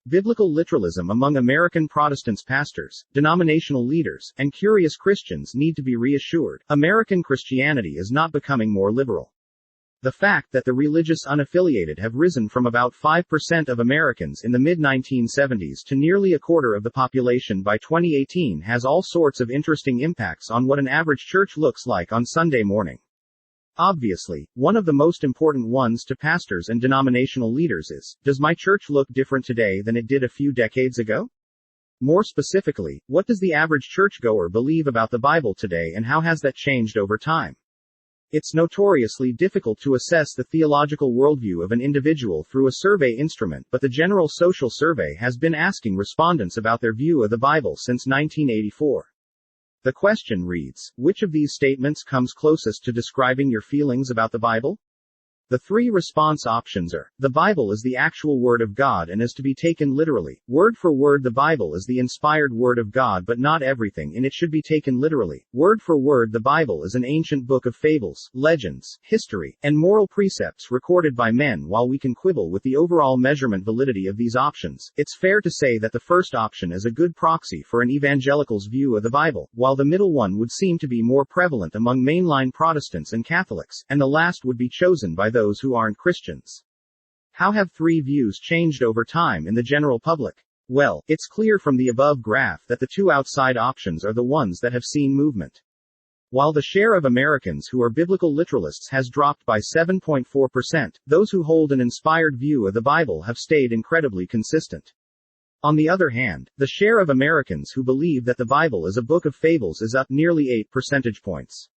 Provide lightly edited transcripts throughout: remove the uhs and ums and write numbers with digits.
Biblical literalism among American Protestants pastors, denominational leaders, and curious Christians need to be reassured. American Christianity is not becoming more liberal. The fact that the religious unaffiliated have risen from about 5% of Americans in the mid-1970s to nearly a quarter of the population by 2018 has all sorts of interesting impacts on what an average church looks like on Sunday morning. Obviously, one of the most important ones to pastors and denominational leaders is, does my church look different today than it did a few decades ago? More specifically, what does the average churchgoer believe about the Bible today and how has that changed over time? It's notoriously difficult to assess the theological worldview of an individual through a survey instrument, but the General Social Survey has been asking respondents about their view of the Bible since 1984. The question reads, which of these statements comes closest to describing your feelings about the Bible? The three response options are, the Bible is the actual Word of God and is to be taken literally. Word for word, the Bible is the inspired Word of God, but not everything in it should be taken literally. Word for word, the Bible is an ancient book of fables, legends, history, and moral precepts recorded by men. While we can quibble with the overall measurement validity of these options, it's fair to say that the first option is a good proxy for an evangelical's view of the Bible, while the middle one would seem to be more prevalent among mainline Protestants and Catholics, and the last would be chosen by those who aren't Christians. How have three views changed over time in the general public? Well, it's clear from the above graph that the two outside options are the ones that have seen movement. While the share of Americans who are biblical literalists has dropped by 7.4%, those who hold an inspired view of the Bible have stayed incredibly consistent. On the other hand, the share of Americans who believe that the Bible is a book of fables is up nearly 8 percentage points.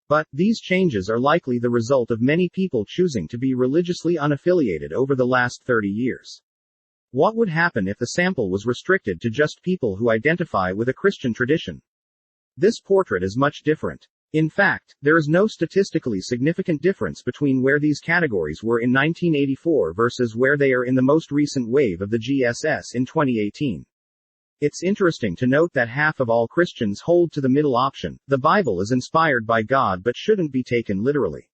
But, these changes are likely the result of many people choosing to be religiously unaffiliated over the last 30 years. What would happen if the sample was restricted to just people who identify with a Christian tradition? This portrait is much different. In fact, there is no statistically significant difference between where these categories were in 1984 versus where they are in the most recent wave of the GSS in 2018. It's interesting to note that half of all Christians hold to the middle option. The Bible is inspired by God but shouldn't be taken literally.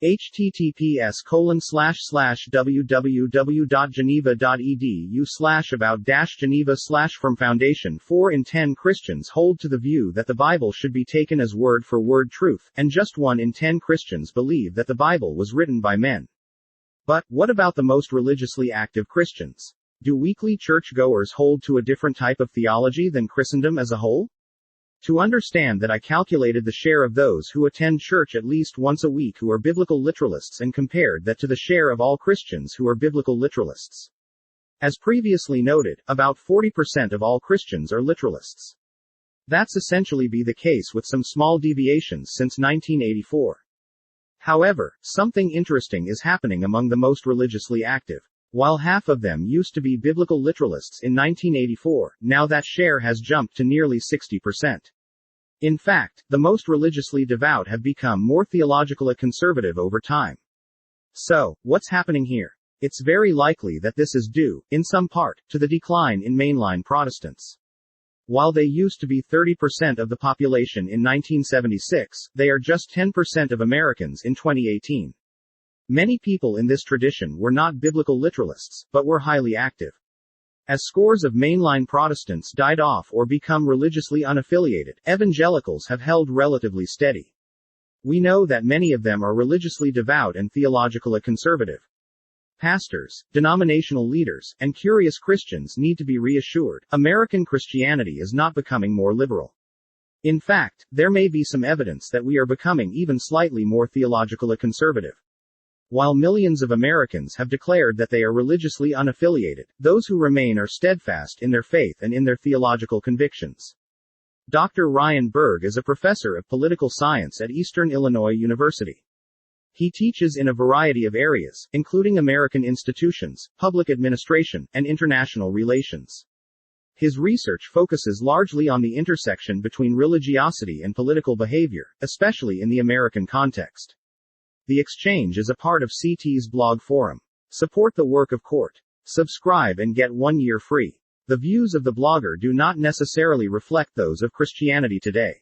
https://www.geneva.edu/about-geneva/from Foundation. 4 in 10 Christians hold to the view that the Bible should be taken as word for word truth, and just 1 in 10 Christians believe that the Bible was written by men. But, what about the most religiously active Christians? Do weekly church-goers hold to a different type of theology than Christendom as a whole? To understand that, I calculated the share of those who attend church at least once a week who are biblical literalists and compared that to the share of all Christians who are biblical literalists. As previously noted, about 40% of all Christians are literalists. That's essentially been the case with some small deviations since 1984. However, something interesting is happening among the most religiously active. While half of them used to be biblical literalists in 1984, now that share has jumped to nearly 60%. In fact, the most religiously devout have become more theological and conservative over time. So, what's happening here? It's very likely that this is due, in some part, to the decline in mainline Protestants. While they used to be 30% of the population in 1976, they are just 10% of Americans in 2018. Many people in this tradition were not biblical literalists, but were highly active. As scores of mainline Protestants died off or become religiously unaffiliated, evangelicals have held relatively steady. We know that many of them are religiously devout and theologically conservative. Pastors, denominational leaders, and curious Christians need to be reassured. American Christianity is not becoming more liberal. In fact, there may be some evidence that we are becoming even slightly more theologically conservative. While millions of Americans have declared that they are religiously unaffiliated, those who remain are steadfast in their faith and in their theological convictions. Dr. Ryan Berg is a professor of political science at Eastern Illinois University. He teaches in a variety of areas, including American institutions, public administration, and international relations. His research focuses largely on the intersection between religiosity and political behavior, especially in the American context. The exchange is a part of CT's blog forum. Support the work of COURT. Subscribe and get 1 year free. The views of the blogger do not necessarily reflect those of Christianity Today.